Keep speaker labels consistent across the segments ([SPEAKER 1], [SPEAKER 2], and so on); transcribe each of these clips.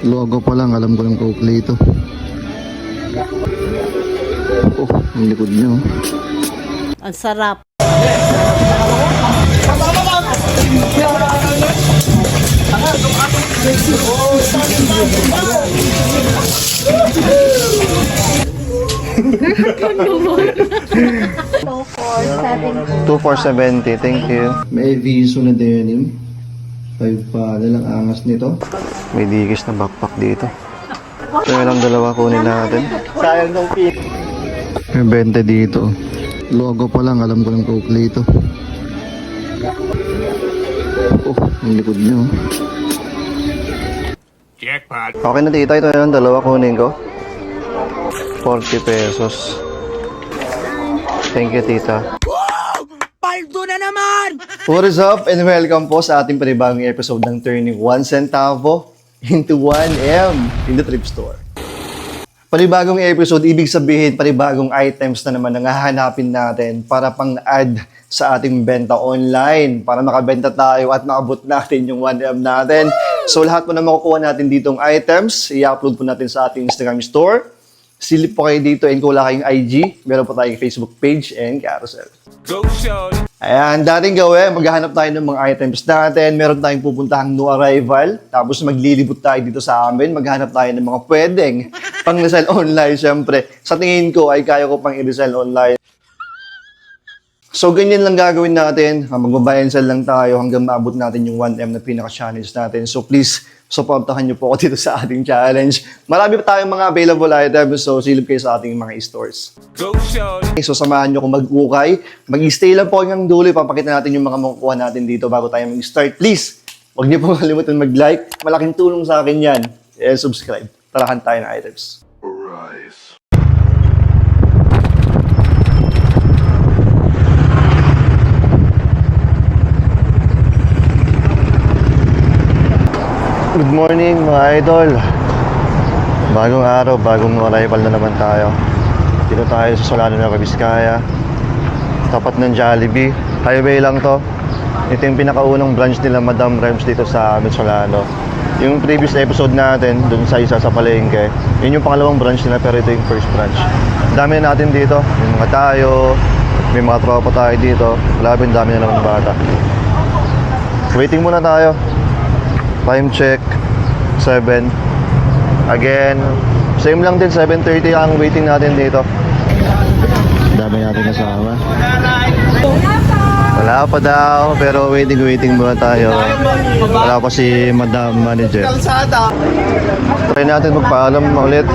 [SPEAKER 1] Logo pa lang, alam ko ng Oakley ito. Oh, ang likod niyo.
[SPEAKER 2] Ang sarap.
[SPEAKER 3] Two for 70, thank you.
[SPEAKER 1] May viso na denim. 5 pa, lang angas nito.
[SPEAKER 3] May digis na backpack dito. Ito lang dalawa kunin natin.
[SPEAKER 1] Sayang ng pin. May 20 dito. Logo pa lang, alam ko ng Oakley ito. Oh, ang likod niyo.
[SPEAKER 3] Okay na tita, ito lang dalawa kunin ko. 40 pesos. Thank you tita.
[SPEAKER 2] Paldo na naman!
[SPEAKER 3] What is up and welcome po sa ating panibagong episode ng Turning 1 Centavo into 1M in the Thrift Store. Panibagong episode, ibig sabihin panibagong items na naman ang hahanapin natin para pang-add sa ating benta online para makabenta tayo at maabot natin yung 1M natin. So lahat po na makukuha natin ditong items, i-upload po natin sa ating Instagram store. Silip po kayo dito and kung wala kayong IG, meron po tayong Facebook page and carousel.
[SPEAKER 4] Go show!
[SPEAKER 3] Ayan, dating gawin, maghahanap tayo ng mga items natin. Meron tayong pupuntahang new arrival. Tapos maglilibot tayo dito sa amin. Maghanap tayo ng mga pwedeng pang-resell online, syempre. Sa tingin ko ay kaya ko pang i-resell online. So, ganyan lang gagawin natin. Magbabuy and sell lang tayo hanggang maabot natin yung 1M na pinaka-challenge natin. So, please, supportahan nyo po ako dito sa ating challenge. Marami pa tayong mga available items. So, silip kayo sa ating mga stores.
[SPEAKER 4] Go show!
[SPEAKER 3] So, samahan nyo kung mag-ukay. Mag-stay lang po hanggang dulo. Ipapakita natin yung mga makukuha natin dito bago tayo mag-start. Please, huwag nyo po kalimutan mag-like. Malaking tulong sa akin yan. And subscribe. Talakan tayo ng items. Good morning mga idol. Bagong araw, bagong arrival na naman tayo. Dito tayo sa Solano, Nueva Vizcaya. Tapat ng Jollibee. Highway lang to. Ito yung pinakaunang branch nila Madam Rems dito sa amin Solano. Yung previous episode natin, dun sa isa sa palengke, yun yung pangalawang branch nila pero ito yung first branch. Dami na natin dito. May mga tayo, may mga tropa tayo dito. Grabe, dami na naman bata. Waiting muna tayo. Time check 7. Again, same lang din, 7:30 ang waiting natin dito.
[SPEAKER 1] Dami natin kasama.
[SPEAKER 3] Wala pa daw, pero waiting muna tayo. Wala pa si Madam Manager. Try natin magpaalam ulit.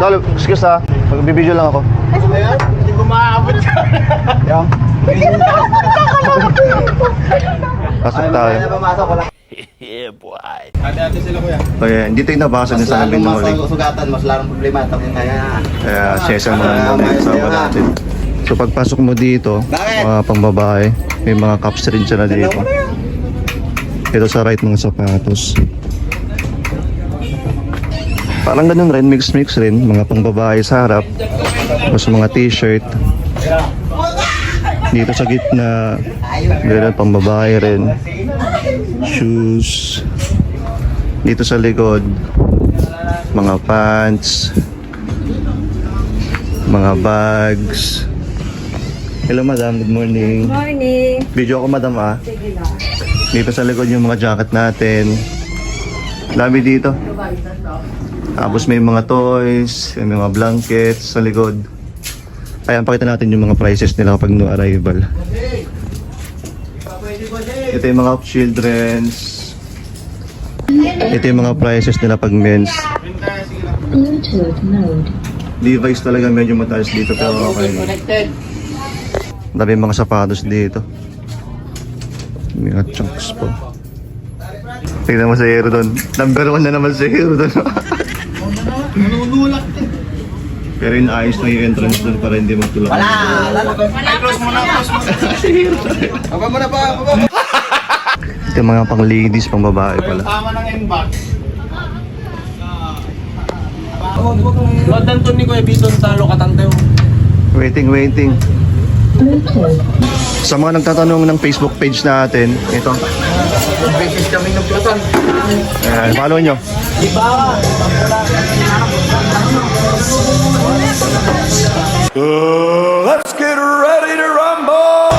[SPEAKER 3] Dalo, excuse ha, magbibideo lang ako.
[SPEAKER 4] Hindi ko maabot ka.
[SPEAKER 3] Pasok tayo.
[SPEAKER 4] Yeah, boy.
[SPEAKER 5] Ate sila kuya.
[SPEAKER 3] Okay, dito yung nabasa niya sa amin ng muli.
[SPEAKER 5] Sugatan, mas larang problema. Tapos kaya...
[SPEAKER 3] Kaya sesa mo lang muna yung kasama natin. So pagpasok mo dito, mga pangbabae, may mga cups rin siya na dito. Ito sa right mga sapatos. Parang ganun rin, mix rin. Mga pangbabae sa harap. Tapos mga t-shirt. Dito sa gitna, meron pangbabae rin. Shoes. Dito sa likod, mga pants, mga bags. Hello madam, good morning.
[SPEAKER 2] Morning.
[SPEAKER 3] Video ako madam ah. Dito sa likod yung mga jacket natin. Dami dito. Tapos may mga toys, may mga blankets sa likod. Ayan, pakita natin yung mga prices nila kapag new arrival. Ito yung mga children's. Ito yung mga prices nila pag men's. Levi's talaga medyo mataas dito pero okay. Dami mga sapatos dito. May mga chunks po. Tignan mo sa hero doon. Number 1 na naman sa hero doon. Pero yung ayos na yung entrance doon para hindi magtulak.
[SPEAKER 5] Close mo na. Baba mo na pa.
[SPEAKER 3] Ito yung mga pang ladies, pang babae pala.
[SPEAKER 5] Tama ng inbox.
[SPEAKER 4] Lodan to ni Kuya Bison talo katanteo.
[SPEAKER 3] Waiting. Sa mga nagtatanong ng Facebook page natin, ito.
[SPEAKER 5] Beses kami nagplatan.
[SPEAKER 3] Ayan, follow nyo.
[SPEAKER 4] Let's get ready to rumble!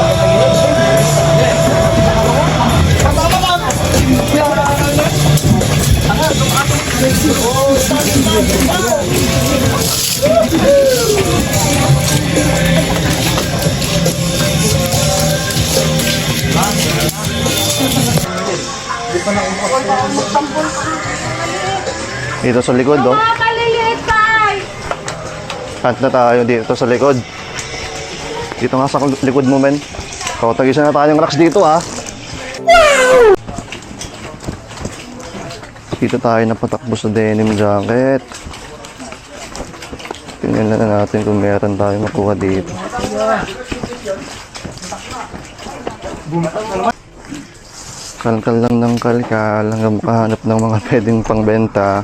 [SPEAKER 3] Dito sa likod, oh.
[SPEAKER 2] Maliliit pa!
[SPEAKER 3] Hunt na tayo dito sa likod. Dito nga sa likod mo, men. Tagisan na tayong racks dito, ha. Dito tayo napatakbo sa denim jacket. Tingnan na natin kung meron tayo makuha dito. Kalkal lang ng kalkal hanggang makahanap ng mga pwedeng pangbenta.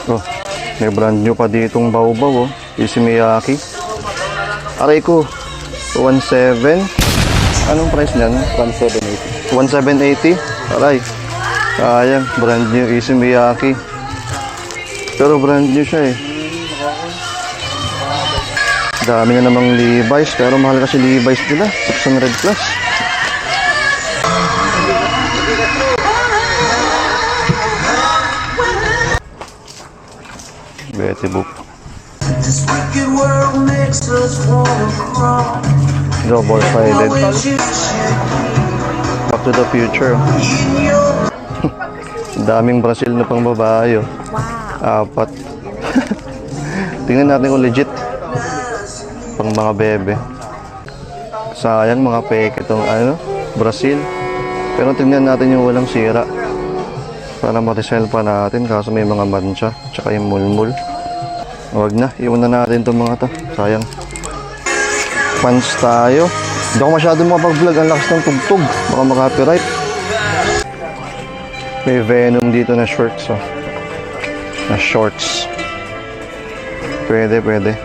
[SPEAKER 3] Oh, may brand new pa ditong baw-baw, oh. Ishimiyaki. Aray ko, 17. Anong price niyan? 1780. 1780? Aray. Sayang, brand new Ishimiyaki. Pero brand new siya, eh. Dami na namang Levi's, pero mahal kasi Levi's nila. 600 plus. Betty Boop. Double-sided. Back to the future. Daming Brazil na pang babae, oh. Apat. Tingnan natin kung legit. Pang mga bebe. Sayang mga fake itong Brazil. Pero tingnan natin yung walang sira. Para ma-resell pa natin kaso may mga mancha. Tsaka yung mulmul. Huwag na. Iwan na natin itong mga to. Sayang. Pants tayo. Hindi ako masyado makapag-vlog. Ang lakas ng tugtog. Baka makapiright. May Venom dito na shorts. Oh. Na shorts. Pwede, pwede.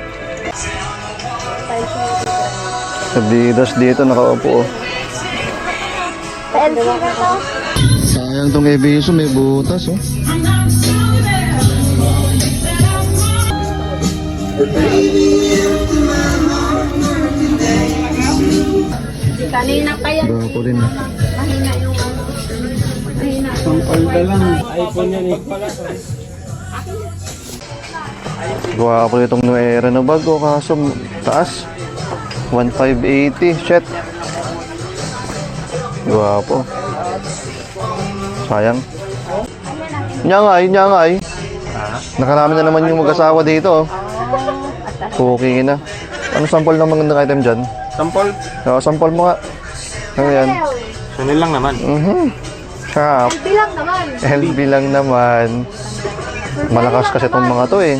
[SPEAKER 3] Adidas dito nakaupo. Oh. Sayang tong Ebiso, may butas, oh.
[SPEAKER 2] Kanina pa yan.
[SPEAKER 3] Bago rin, ah.
[SPEAKER 2] Mahina yung mahina.
[SPEAKER 3] Gwapo itong Nuera na bago, kaso taas. 1580, shit. Gwapo. Sayang. Nyangay. Nakarami na naman yung mag-asawa dito, oh. Okay na. Ano sample ng magandang item dyan?
[SPEAKER 4] Sampol?
[SPEAKER 3] Oo, sample mo nga. Ano yan?
[SPEAKER 4] Sunil lang naman.
[SPEAKER 3] Shop.
[SPEAKER 2] Bilang naman.
[SPEAKER 3] LB lang naman. Malakas kasi itong mga to, eh.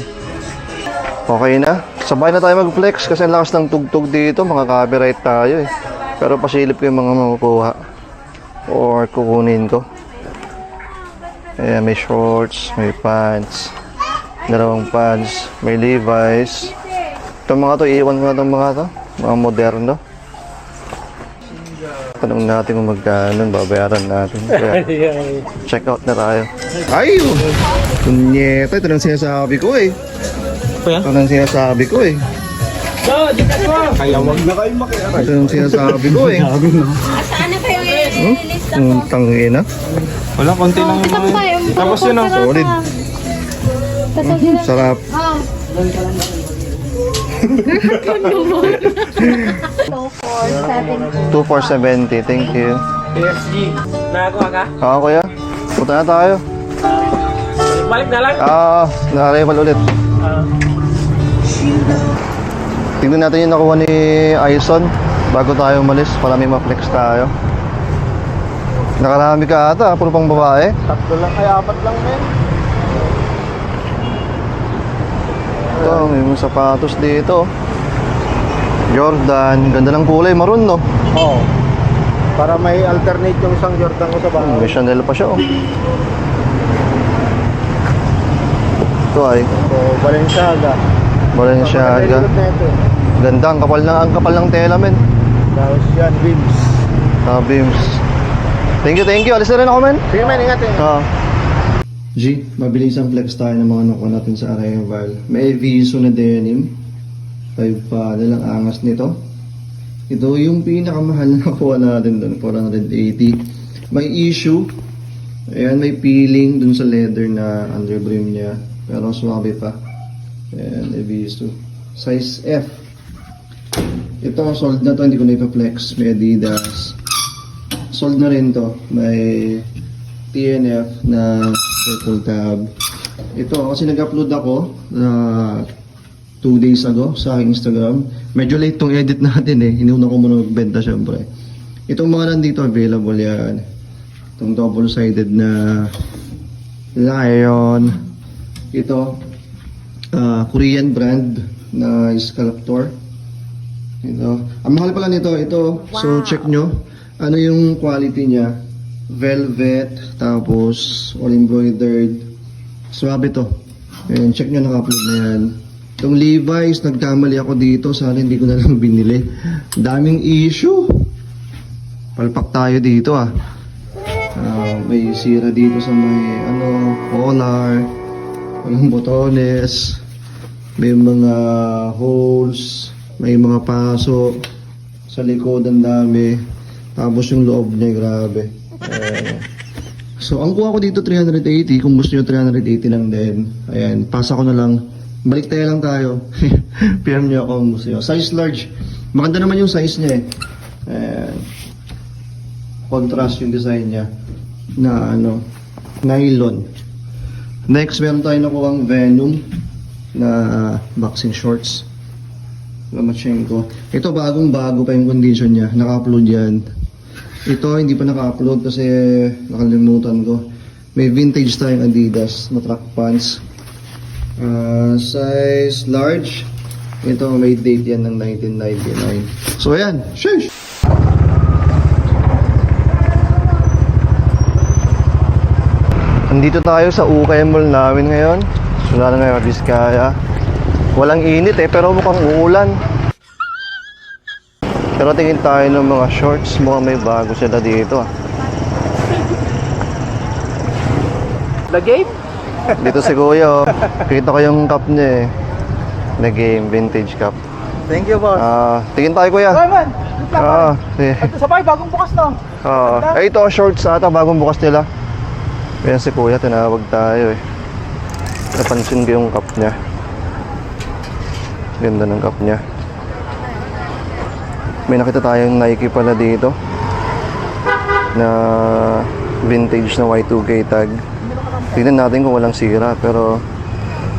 [SPEAKER 3] Okay na. Sabay na tayo mag-flex kasi ang lakas ng tugtog dito. Mga copyright tayo, eh. Pero pasilip ko yung mga makukuha. Or kukunin ko. Ayan, may shorts, may pants. Dalawang pants, may Levi's. Itong mga to, iiwan ko na itong mga to. Mga moderno. Tanong natin kung magkano, babayaran natin. Kaya, check out na tayo. Ay! Kunyeta, ito lang sinasabi ko, eh. Ito lang sinasabi ko, eh.
[SPEAKER 4] Kaya wag na kayo makiaray.
[SPEAKER 3] Ito lang sinasabi ko, eh.
[SPEAKER 2] Saan na kayo ililista ko?
[SPEAKER 3] Tangina.
[SPEAKER 4] Wala, konti lang yung mga. Tapos yun, oh.
[SPEAKER 3] Solid. Sarap. 2470, thank you.
[SPEAKER 4] PSG. Nakakuha ka?
[SPEAKER 3] Oo, kuya. Punta na tayo.
[SPEAKER 4] Balik na lang.
[SPEAKER 3] Na-arrival ulit. Tingnan natin yung nakuha ni Aison bago tayo umalis para may ma-flex tayo. Nakarami ka ata, puro pang babae.
[SPEAKER 4] Tatlo lang, kaya apat lang, men.
[SPEAKER 3] Ito, may mga sapatos dito. Jordan, ganda ng kulay, maroon, no?
[SPEAKER 4] Oo. Para may alternate yung isang Jordan ko sa bahay.
[SPEAKER 3] May Chanel pa siya, oh. Ito ay
[SPEAKER 4] So, Balenciaga.
[SPEAKER 3] Balenciaga.
[SPEAKER 4] Likod na ito.
[SPEAKER 3] Ganda, ang kapal ng tela, men.
[SPEAKER 4] Tapos yan, bibs.
[SPEAKER 3] Bims. Thank you. Alis na rin ako, men.
[SPEAKER 4] Sige man, ingat eh.
[SPEAKER 3] G, mabilis ang flex tayo ng mga nakuha natin sa Arrival. May Viso na denim. 5 pa, lang angas nito. Ito yung pinakamahal na nakuha natin doon, 480. May issue. Ayan, may peeling dun sa leather na underbrim niya. Pero swabe pa. Ayan, may Viso. Size F. Ito, sold na to, hindi ko na ipa-flex. May Adidas. Sold na rin to. May TNF na purple tab. Ito, kasi nag-upload ako 2 days ago sa aking Instagram. Medyo late tong edit natin eh. Hinuna ko muna magbenta syempre. Itong mga nandito available yan. Itong double-sided na Lion. Ito, Korean brand na Sculptor. Ito. Ang mahal pala nito, ito. Wow. So check nyo. Ano yung quality niya? Velvet, tapos all embroidered. Swabe to. Ayan, check nyo, naka-upload na yan. Itong Levi's, nagkamali ako dito. Sana hindi ko na lang binili. Daming issue. Palpak tayo dito ah. May sira dito sa may collar. Walang botones. May mga holes. May mga paso. Sa likod ang dami. Tapos yung loob niya, grabe. So, ang kuha ko dito 380. Kung gusto nyo 380 lang din. Ayan, pasa ko na lang. Balik tayo lang tayo. PM nyo ako kung gusto nyo. Size large. Maganda naman yung size niya eh. Ayan. Contrast yung design niya. Na nylon. Next, meron tayo nakuha ang Venom na boxing shorts. Lomachenko. Ito bagong-bago pa yung condition niya. Naka-upload yan. Ito hindi pa naka-upload kasi nakalimutan ko. May vintage tayong Adidas na track pants. Size large. Ito may date yan ng 1999. So ayan. Sheesh! Andito tayo sa Ukay Mall namin ngayon. Wala na ngayon, Biskaya. Walang init eh, pero mukhang uulan. Pero tingin tayo ng mga shorts. Mukhang may bago sila dito ah.
[SPEAKER 4] The game?
[SPEAKER 3] Dito si Kuya oh. Kita ko yung cup niya eh. Na game, vintage cup.
[SPEAKER 4] Thank you, boss.
[SPEAKER 3] Tingin tayo Kuya.
[SPEAKER 4] man.
[SPEAKER 3] Sige.
[SPEAKER 4] Sabay, bagong bukas to.
[SPEAKER 3] Ito shorts ata, bagong bukas nila. Ayan si Kuya, tinawag tayo eh. Napansin ko yung cup niya. Ganda ng cup niya. May nakita tayong Nike pala dito na vintage na Y2K tag. Tignan natin kung walang sira, pero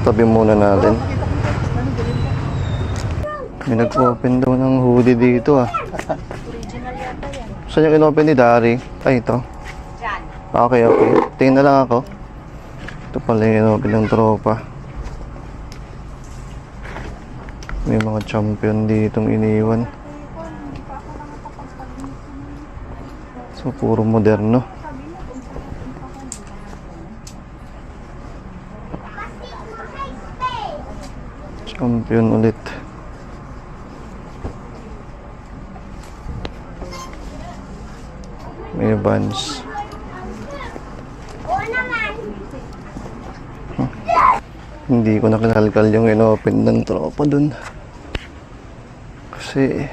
[SPEAKER 3] tabi muna natin. May nag-open daw ng hoodie dito ah. Saan yung in-open ni Dari? Ay, ito. Okay. Tingin na lang ako. Ito pala yung in-open ng tropa. May mga champion ditong iniwan. So, puro moderno. Champion ulit. May Vans. Hindi ko nakinalkal yung in-open ng tropa dun. Kasi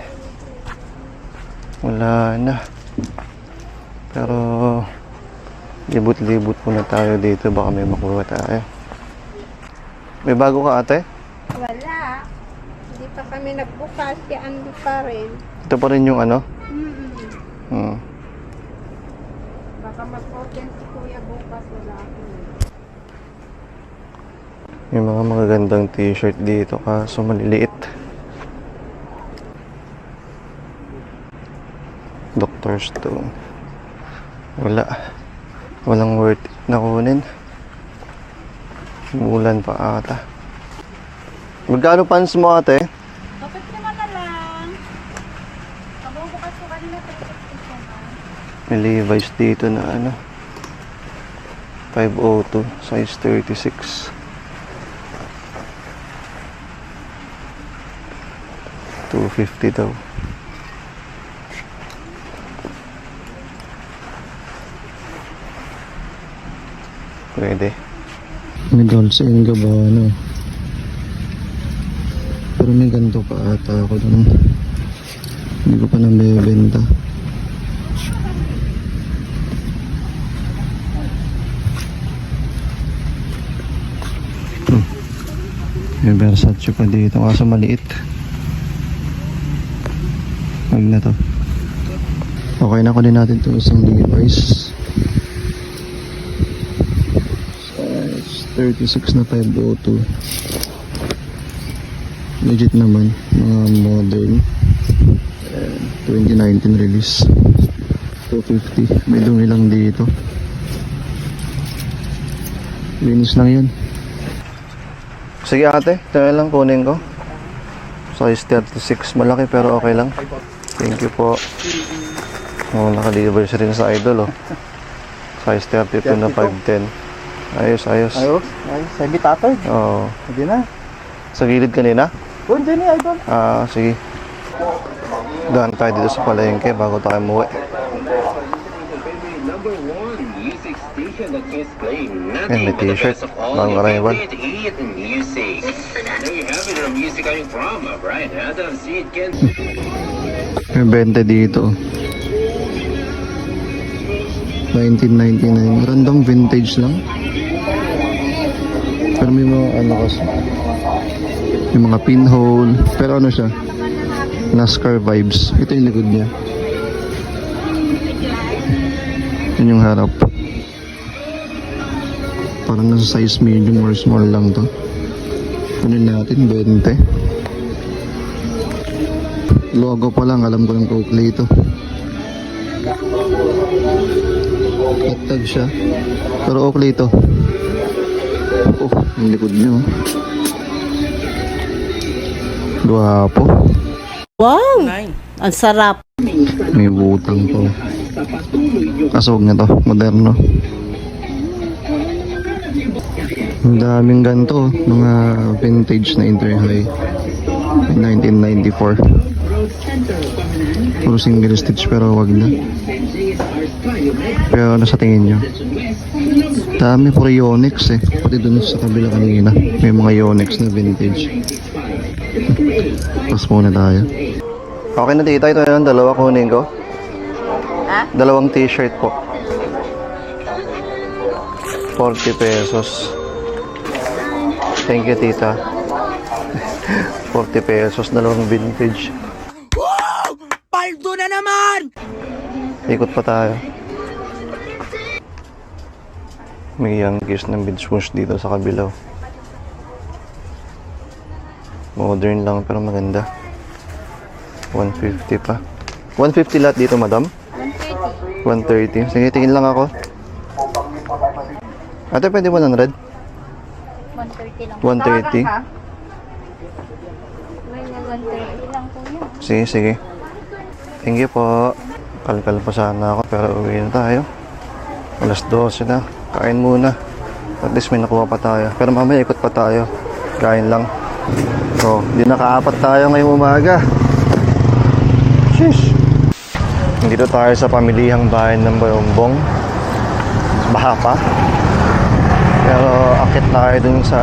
[SPEAKER 3] wala na. Pero libot-libot muna tayo dito. Baka may makuha tayo. May bago ka ate?
[SPEAKER 2] Wala. Hindi pa kami nagbukas. Ando pa rin.
[SPEAKER 3] Ito pa rin yung ano?
[SPEAKER 2] Baka mag-open si Kuya bukas. Wala ako.
[SPEAKER 3] May mga magagandang t-shirt dito kaso maliliit. Dr. Stone. Walang worth it na kunin. Umulan pa ata. Magkano pants mo ate?
[SPEAKER 2] Kapit naman na lang. Bukas ko kanina.
[SPEAKER 3] May Levi's dito na ano 502 size 36. 250 daw. Pwede.
[SPEAKER 1] May Dolce & Gabbana. Pero may ganito pa ata ako dun. Hindi ko pa nabibenta. May Versace pa dito. Kaso maliit. Huwag na to. Okay na, kunin natin ito isang Levi's. Size 36 na 502. Legit naman. Mga modern. 2019 release. 250. May dumi lang dito. Linis lang yun.
[SPEAKER 3] Sige ate, ito na lang kunin ko. Size 36, malaki pero okay lang. Thank you po. Oh, naka-deliver siya rin sa Idol oh. Size 32 na 510. Ayos, ayos.
[SPEAKER 4] Ayos. Ay, sabi tatay.
[SPEAKER 3] Oo.
[SPEAKER 4] Hindi na.
[SPEAKER 3] Sa gilid kanina?
[SPEAKER 4] Kung dyan idol.
[SPEAKER 3] Ah, sige. Daan tayo dito sa palengke bago tayo umuwi. Yan, may t-shirt. Bagong arrival.
[SPEAKER 1] May 20 dito. 1999. Random vintage lang. Pero may mga ano kasi. May mga pinhole. Pero ano siya? NASCAR vibes. Ito yung likod niya. Yun yung harap. Parang nasa size medium or small lang to. Ano natin? 20. Logo pa lang. Alam ko ng Oakley ito. Hotdog siya. Pero Oakley ito. Oh, yung likod niya. Oh. Guwapo.
[SPEAKER 6] Wow! Ang sarap.
[SPEAKER 1] May butang to. Kaso huwag na to. Moderno. Ang daming ganito. Mga vintage na Inter-High. 1994. Puro single stitch pero wag na. Pero ano sa tingin nyo? Dami puro Yonex eh. Pati dun sa kabila kanina. May mga Yonex na vintage. Pas muna tayo.
[SPEAKER 3] Okay na tita, ito yung dalawa kunin ko.
[SPEAKER 6] Ha?
[SPEAKER 3] Dalawang t-shirt po. 40 pesos. Thank you tita. 40 pesos, dalawang vintage.
[SPEAKER 5] Wow! Paldo na naman!
[SPEAKER 3] Ikot pa tayo. May youngest ng Bidswoosh dito sa kabilaw. Modern lang pero maganda. 150 pa. 150 lahat dito, madam? 130. Sige, tingin lang ako. Ate, pwede 100?
[SPEAKER 2] 130 lang.
[SPEAKER 3] 130.
[SPEAKER 2] May 130 lang po yan.
[SPEAKER 3] Sige, sige. Thank you po. Kalkal pa sana ako pero uwi na tayo. Alas 12 na. Kain muna. At least may nakuha pa tayo. Pero mamaya ikot pa tayo. Kain lang. So, di nakaapat tayo ngayong umaga. Sheesh. Dito tayo sa pamilihang bayan ng Bayombong. Baha pa. Pero akit tayo dun sa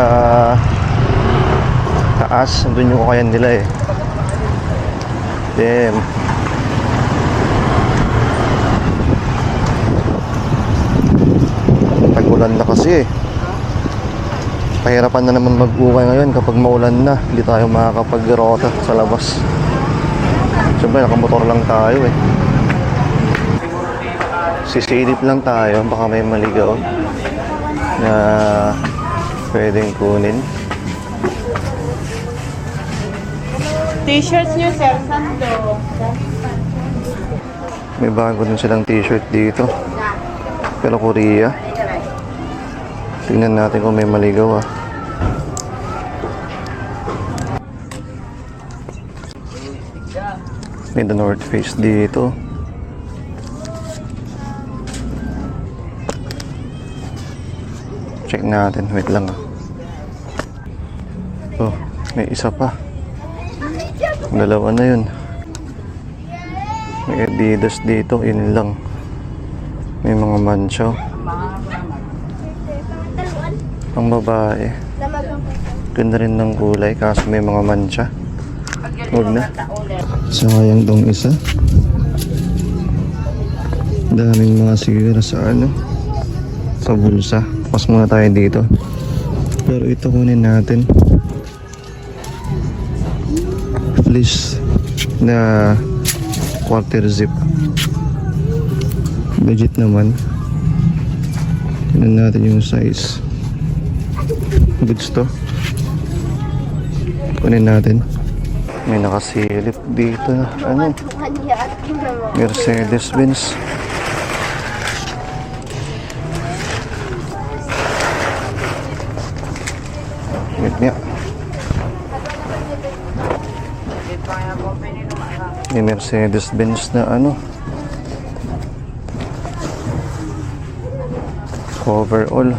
[SPEAKER 3] taas. Dun yung ukayan nila eh. Damn. Tag-ulan na kasi eh. Pahirapan na naman mag-ukay ngayon kapag maulan na. Hindi tayo makakapag-rota sa labas. Siyempre nakamotor lang tayo eh. Sisilip lang tayo. Baka may maligaw na pwedeng kunin.
[SPEAKER 6] T-shirts nyo, sir. Sando.
[SPEAKER 3] May bago din silang t-shirt dito. Pero Korea. Tingnan natin kung may maligaw ah. May The North Face dito. Check natin. Wait lang ah. Oh, may isa pa. Dalawa na yun. May Adidas dito, yun lang. May mga mancho. Ang babae. Ganda rin ng kulay, kaso may mga mancha. Huwag na. Sayang tong isa. Daming mga sira sa ano, sa bulsa. Pas muna tayo dito. Pero ito kunin natin. Fleece na quarter zip. Legit naman. Tignan natin yung size. Goods to. Kunin natin. May nakasilip dito na ano, Mercedes-Benz. Wait niya. May Mercedes-Benz na ano, overall.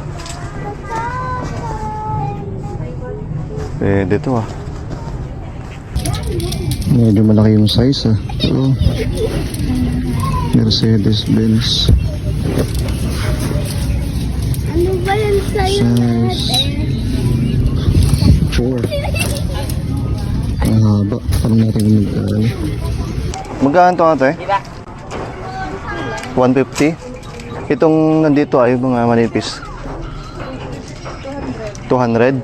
[SPEAKER 3] Pwede to ah. Medyo malaki yung size ah. Ito. Mercedes-Benz.
[SPEAKER 2] Ano ba yan sa'yo?
[SPEAKER 3] Size 4. Ang haba. Parang natin magkano. Magkano to ate? 150? Itong nandito ay mga manipis. 200?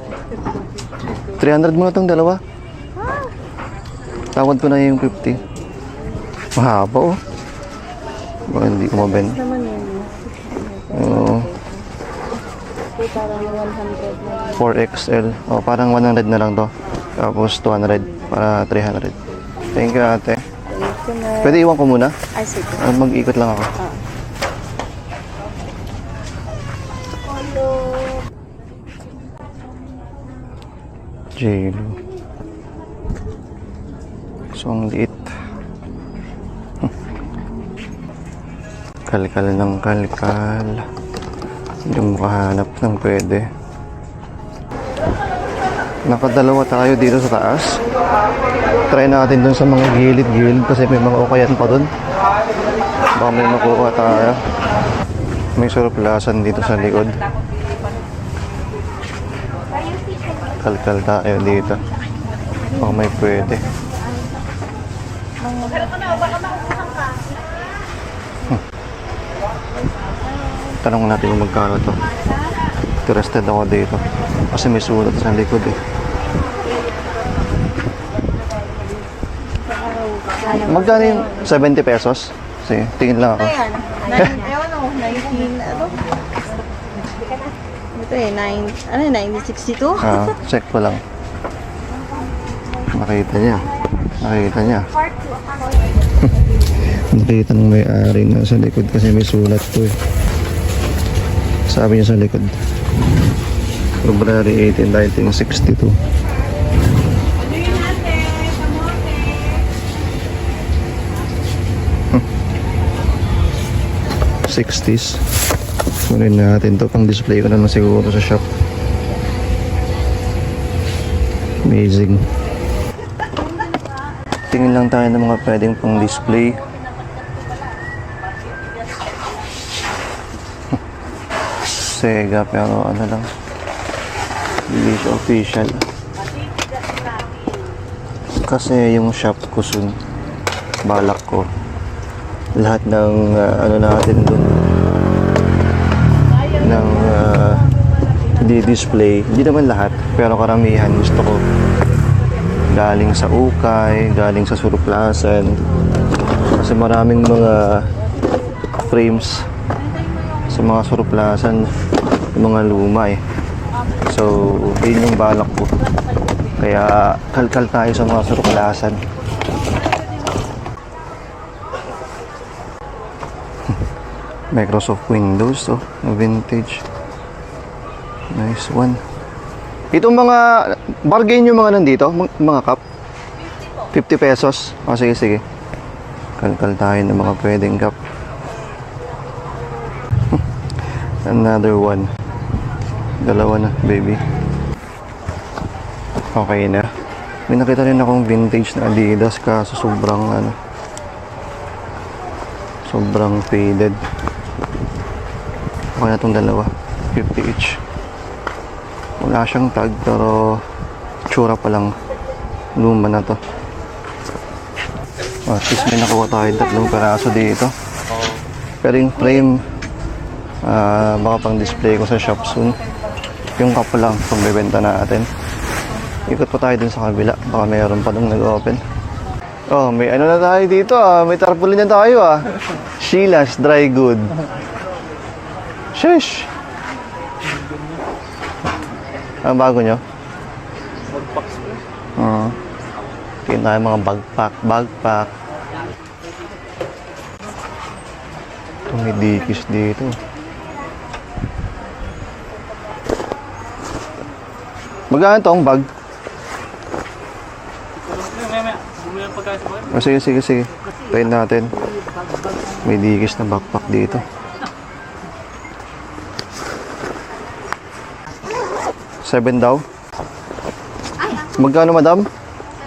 [SPEAKER 3] 300 mo na itong dalawa. Tawad ko na yung 50. Mahaba oh. Baka hindi ko maben. Oo. 4XL. Oh, parang 100 na lang to. Tapos 200 para 300. Thank you ate. Pwede iwan ko muna?
[SPEAKER 6] Ay, sige.
[SPEAKER 3] Mag-ikot lang ako. Jelo. So, ang liit. Kalkal ng kalkal. Hindi mo makahanap ng pwede. Nakadalawa tayo dito sa taas. Try natin dun sa mga gilid-gilid kasi may mga ukayan pa dun. Baka may makuha tayo. May surplasan dito sa likod. Kalkal tayo dito. Baka may pwede. Tanong natin kung magkano to. Interested ako dito. Kasi may sulat sa likod eh. Magkano yung 70 pesos? Sige, tingin lang ako.
[SPEAKER 6] Ayan. Ewan ako, 19, ano? Ito eh, 1962?
[SPEAKER 3] Ah, check ko lang. Nakita niya. Nakita niya. Nakita ng may-ari na sa likod kasi may sulat to eh. Sabi niya sa likod. February 18, 1962. '60s. Kunin natin to, pang display ko naman siguro sa shop. Amazing. Tingin lang tayo ng mga pwedeng pang display. Sega pero ano lang, hindi siya official kasi yung shop ko soon, balak ko lahat ng ano natin dun ng di-display, hindi naman lahat pero karamihan gusto ko galing sa ukay, galing sa surplasan kasi maraming mga frames sa mga surplasan, yung mga luma eh. So, yun yung balak ko. Kaya, kalkal tayo sa mga surplasan. Microsoft Windows, oh, vintage. Nice one. Itong mga, bargain yung mga nandito, mga cup? 50 pesos. Oh, sige, sige. Kalkal tayo ng mga pwedeng cup. Another one. Dalawa na, baby. Okay na. May nakita rin akong vintage na Adidas kaso sobrang faded. Okay na itong dalawa. 50 each. Wala siyang tag pero tsura pa lang. Luma na to. At least may nakuha tayo 3 peraso dito. Pero yung frame, baka pang display ko sa shop soon. Yung cup lang kung bebenta natin. Ikot pa tayo dun sa kabila. Baka mayroon pa nung nag-open. Oh, may ano na tayo dito May tarpaulin na tayo Sheila's Dry Good. Sheesh! Ang bago nyo? Tingin tayo mga bagpack. Ito may dikis dito. Magkano tong bag? Sige. Tayin natin. May dikis na backpack dito. $7 daw. Magkano madam?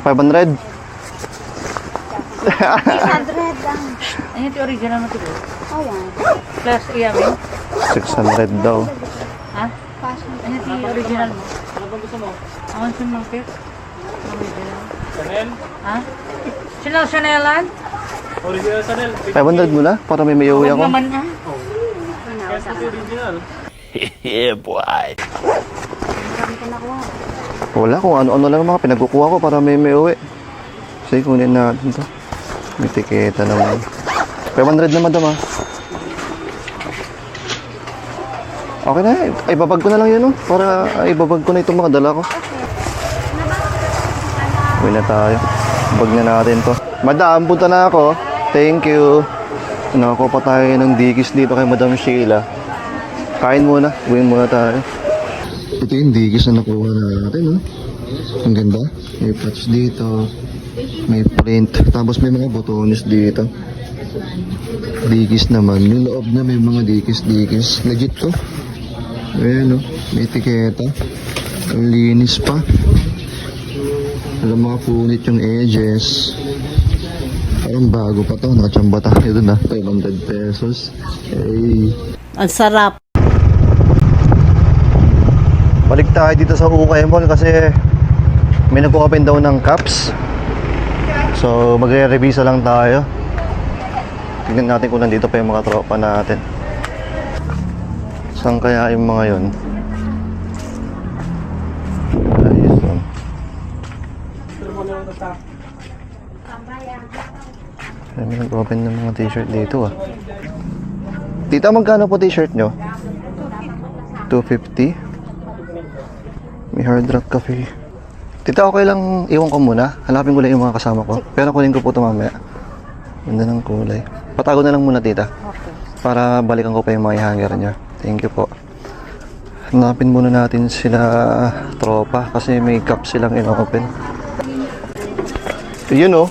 [SPEAKER 3] 500?
[SPEAKER 6] 600 lang.
[SPEAKER 7] Ano ito original mo ito?
[SPEAKER 6] Oh, yan.
[SPEAKER 7] Plus iyamin?
[SPEAKER 3] 600 daw.
[SPEAKER 7] Ha? Ano ito original mo? Ano ba gusto mo? Awan siya ng pit? Chanel? Ha? Chanelan?
[SPEAKER 5] Original Chanel.
[SPEAKER 3] 500 muna para may mayuwi ako.
[SPEAKER 7] Naman ha?
[SPEAKER 5] Original.
[SPEAKER 3] Wala kung ano-ano lang mga pinagkukuha ko para may mayuwi. Sige, kunin natin to. May tiketa naman. 500 na madam Okay na, ibabag ko na lang yun para ibabag ko na itong mga dala ko. Uwi na tayo. Bag na natin to. Madam, punta na ako. Thank you. Nakakuha pa tayo ng dikis dito kay Madam Sheila. Kain muna. Uwiin muna tayo. Ito yung dikis na nakuha natin. Ang ganda. May patch dito. May print. Tapos may mga botones dito. Dikis naman. Yung loob na may mga dikis. Legit to. Ayan may etiketa. Ang linis pa. Alam mga punit yung edges. Parang bago pa to. Nakachamba tayo dun 500 pesos. Hey.
[SPEAKER 6] Ang sarap.
[SPEAKER 3] Balik tayo dito sa Ukay Mall kasi may nag-open daw ng cups. So magre-revisa lang tayo. Tignan natin kung nandito pa yung mga tropa natin. Saan kaya yung mga yun? Ayun. May nag-open ng mga t-shirt dito Tita, magkano po t-shirt nyo? 250. May Hard Rock Cafe. Tita, okay lang iwan ko muna. Hanapin ko lang yung mga kasama ko. Pero kunin ko po ito mamaya. Ganda ng kulay. Patago na lang muna, tita.
[SPEAKER 6] Okay.
[SPEAKER 3] Para balikan ko pa yung mga hanger niya. Thank you po. Hanapin muna natin sila tropa kasi may cup silang in-open. Yun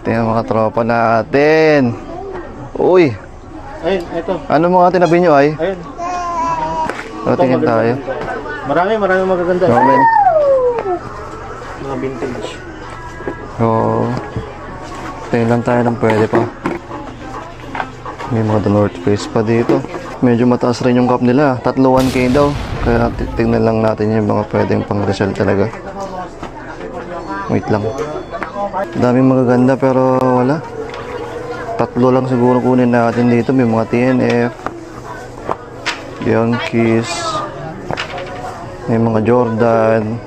[SPEAKER 3] tingnan mga tropa natin. Uy!
[SPEAKER 4] Ayun, ito.
[SPEAKER 3] Ano mga tinabi nyo ay?
[SPEAKER 4] Ayun.
[SPEAKER 3] Tingin tayo.
[SPEAKER 4] Marami magaganda.
[SPEAKER 3] Moment.
[SPEAKER 4] Mga vintage.
[SPEAKER 3] Oo. Tingin lang tayo ng pwede pa. May mga North Face pa dito. Medyo mataas rin yung cup nila. 1K daw. Kaya tingnan lang natin yung mga pwedeng pang resell talaga. Wait lang. Daming magaganda pero wala. 3 lang siguro kunin natin dito. May mga TNF. Yankees. May mga Jordan.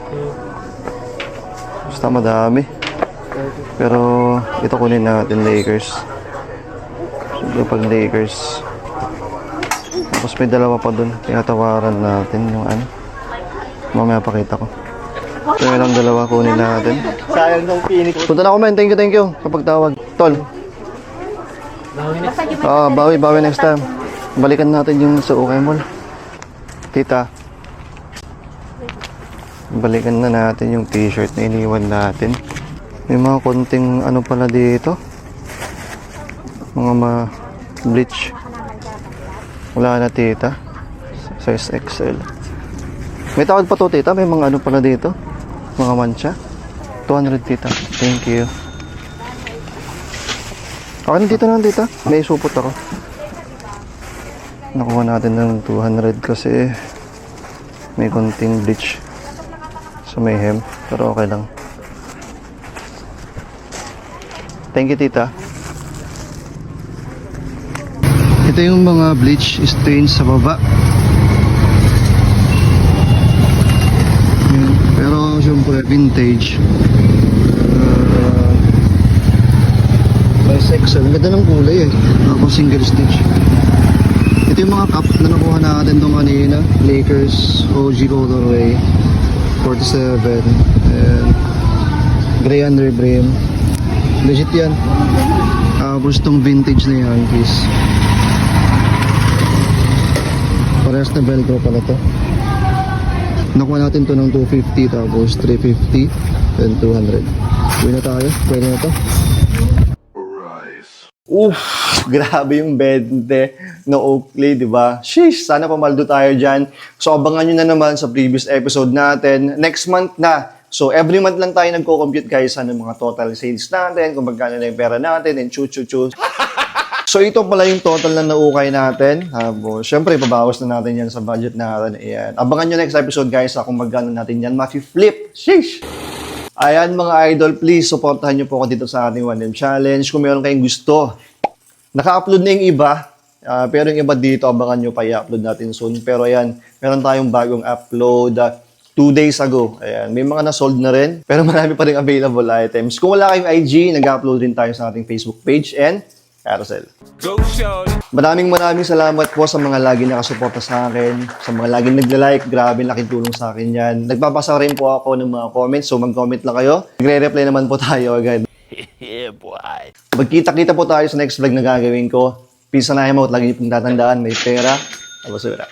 [SPEAKER 3] Basta madami. Pero ito kunin natin Lakers. Siguro pag Lakers. Tapos may dalawa pa dun. Tinatawaran natin yung mamaya pakita ko. Ito yung lang dalawa kunin natin.
[SPEAKER 4] Sayang ng Phoenix.
[SPEAKER 3] Punta na ako men. Thank you. Kapag tawag. Tol. Bawi next time. Balikan natin yung sa Ukay Mall. Tita. Balikan na natin yung t-shirt na iniwan natin. May mga konting pala dito. Mga bleach. Wala na tita. Size XL. May tawad pa to tita. May mga pala dito. Mga mancha. 200 tita. Thank you. Okay na dito naman tita. May supot ako. Nakuha natin ng 200 kasi may konting bleach sa may hem. Pero okay lang. Thank you tita.
[SPEAKER 1] Ito yung mga bleach stains sa baba. Ayan. Pero syempre vintage. Size XL. Ang ganda ng kulay eh. Tapos single stitch. Ito yung mga cup na nakuha natin doon kanina. Lakers OG Colorway 47. And gray under brim. Legit yan. Tapos itong vintage na Yankees. Parehas na velcro pala to. Nakuha natin to ng 250 tapos 350 and 200. Uwi na tayo. Pwede na to.
[SPEAKER 3] Oof, grabe yung bente no Oakley, di ba? Sheesh, sana pamaldo tayo dyan. So, abangan nyo na naman sa previous episode natin. Next month na. So, every month lang tayo nagko-compute guys ano mga total sales natin, kung magkano na yung pera natin, and chu-chu-chu. So, ito pala yung total na naukay natin. Siyempre, pabawas na natin yan sa budget natin. Ayan. Abangan nyo next episode guys kung magkano natin yan mafi-flip. Sheesh! Ayan mga idol, please supportahan nyo po ako dito sa ating 1M Challenge. Kung meron kayong gusto, naka-upload na yung iba, pero yung iba dito, abangan nyo pa i-upload natin soon. Pero ayan, meron tayong bagong upload 2 days ago. Ayan, may mga na-sold na rin, pero marami pa rin available items. Kung wala kayong IG, nag-upload rin tayo sa ating Facebook page and Carousel. Maraming salamat po sa mga lagi nakasuporta sa akin, sa mga laging nagla-like, grabe laking tulong sa akin yan. Nagbabasa rin po ako ng mga comments, so mag-comment lang kayo. Nagre-reply naman po tayo agad. Magkita-kita po tayo sa next vlog na gagawin ko. Peace and mo at lagi niyo pong tatandaan, may pera, abasura.